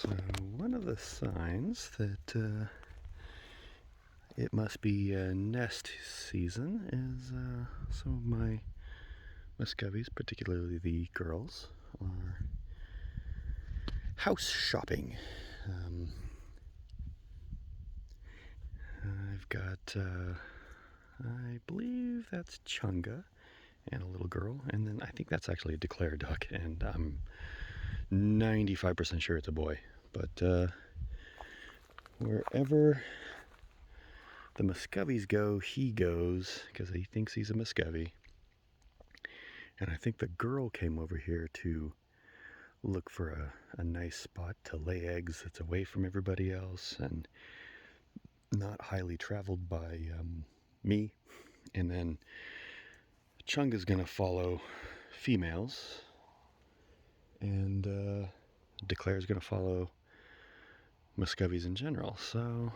So one of the signs that it must be nest season is some of my muscovies, particularly the girls, are house shopping. Um, I've got, I believe that's Chunga and a little girl, and then I think that's actually a declare duck, and I'm 95% sure it's a boy. But wherever the Muscovies go, he goes, because he thinks he's a Muscovy. And I think the girl came over here to look for a nice spot to lay eggs that's away from everybody else and not highly traveled by me. And then Chunga's going to follow females, and Declare's going to follow Muscovies in general. So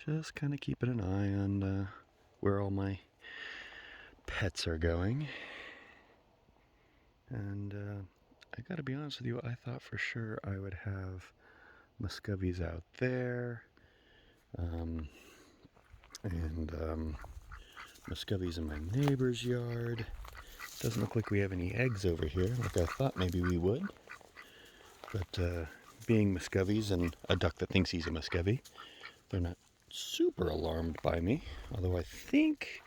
just kind of keeping an eye on where all my pets are going. And I gotta be honest with you, I thought for sure I would have Muscovies out there, and Muscovies in my neighbor's yard. Doesn't look like we have any eggs over here, like I thought maybe we would. But being Muscovies and a duck that thinks he's a Muscovy, they're not super alarmed by me. Although I think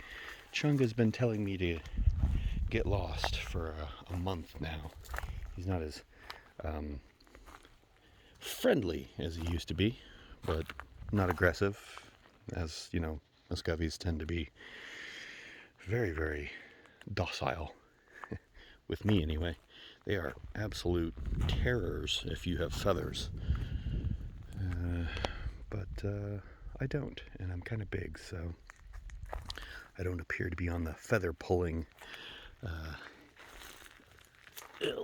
Chunga's been telling me to get lost for a month now. He's not as friendly as he used to be, but not aggressive, as you know, Muscovies tend to be very, very docile. With me, anyway. They are absolute terrors if you have feathers. But I don't, and I'm kind of big, so I don't appear to be on the feather pulling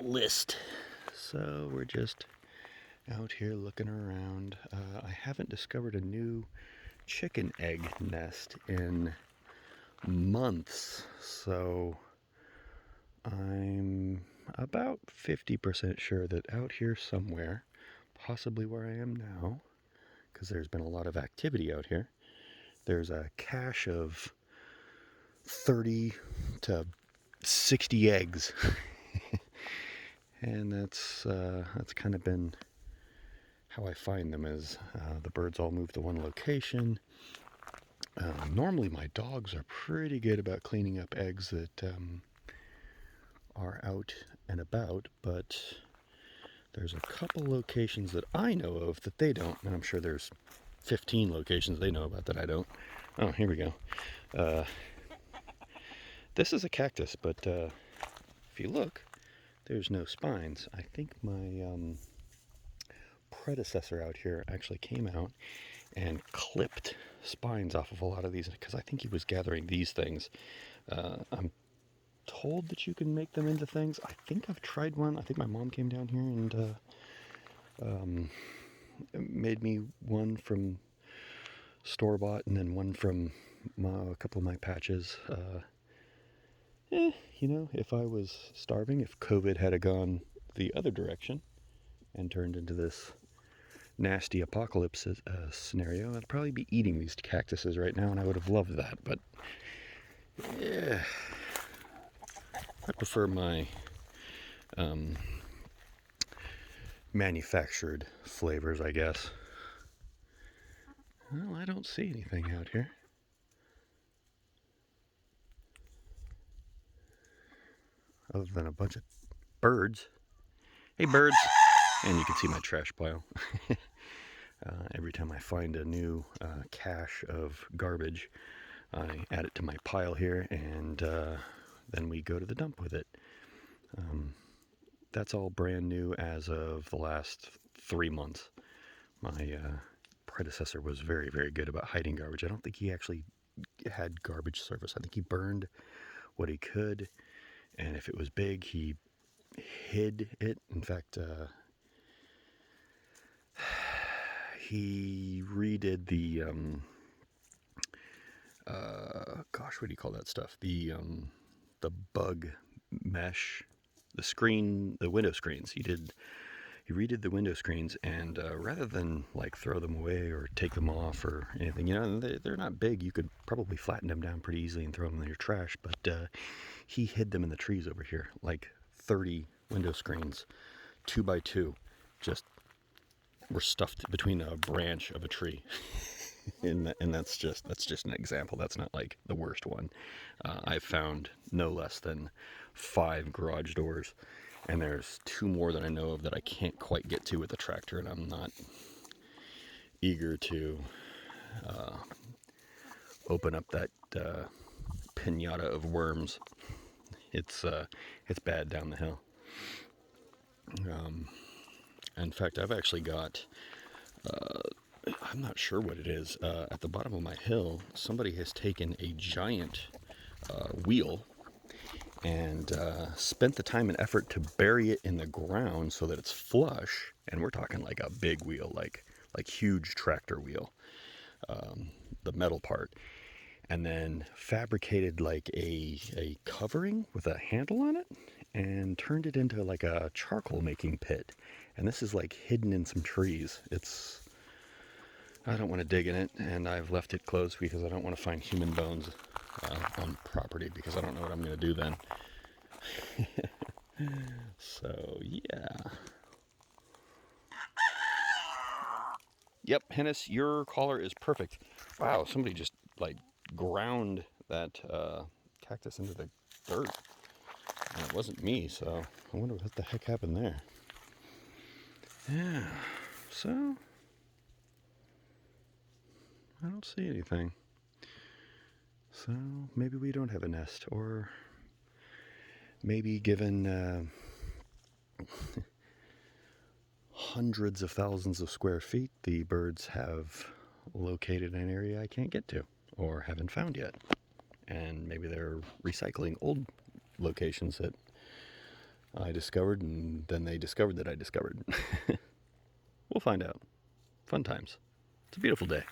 list. So we're just out here looking around. I haven't discovered a new chicken egg nest in months, so I'm about 50% sure that out here somewhere, possibly where I am now, because there's been a lot of activity out here, there's a cache of 30 to 60 eggs. And that's kind of been how I find them, is the birds all move to one location. Normally my dogs are pretty good about cleaning up eggs that are out and about, but there's a couple locations that I know of that they don't, and I'm sure there's 15 locations they know about that I don't. Oh, here we go. This is a cactus, but if you look, there's no spines. I think my predecessor out here actually came out and clipped spines off of a lot of these, because I think he was gathering these things. I'm told that you can make them into things. I think I've tried one. I think my mom came down here and made me one from store-bought, and then one from a couple of my patches. You know, if I was starving, if COVID had gone the other direction and turned into this nasty apocalypse scenario, I'd probably be eating these cactuses right now, and I would have loved that. But yeah, I prefer my manufactured flavors, I guess. Well, I don't see anything out here. Other than a bunch of birds. Hey, birds! And you can see my trash pile. Every time I find a new cache of garbage, I add it to my pile here, and then we go to the dump with it. That's all brand new as of the last 3 months. My predecessor was very, very good about hiding garbage. I don't think he actually had garbage service. I think he burned what he could, and if it was big, he hid it. In fact, he redid the gosh, what do you call that stuff? The bug mesh, the screen, the window screens. he redid the window screens, and rather than like throw them away or take them off or anything, they're not big. You could probably flatten them down pretty easily and throw them in your trash. But he hid them in the trees over here, like 30 window screens, 2 by 2, just were stuffed between a branch of a tree. And that's just an example. That's not like the worst one. I've found no less than 5 garage doors, and there's 2 more that I know of that I can't quite get to with the tractor, and I'm not eager to open up that pinata of worms. It's bad down the hill. In fact, I've actually got, I'm not sure what it is, at the bottom of my hill, somebody has taken a giant wheel and spent the time and effort to bury it in the ground so that it's flush. And we're talking like a big wheel, like huge tractor wheel, the metal part, and then fabricated like a covering with a handle on it and turned it into like a charcoal making pit. And this is like hidden in some trees. I don't want to dig in it, and I've left it closed because I don't want to find human bones on property, because I don't know what I'm going to do then. So, yeah. Yep, Hennis, your collar is perfect. Wow, somebody just like ground that cactus into the dirt. And it wasn't me, so I wonder what the heck happened there. Yeah, so I don't see anything. So maybe we don't have a nest, or maybe given hundreds of thousands of square feet, the birds have located an area I can't get to or haven't found yet. And maybe they're recycling old locations that I discovered, and then they discovered that I discovered. We'll find out. Fun times. It's a beautiful day.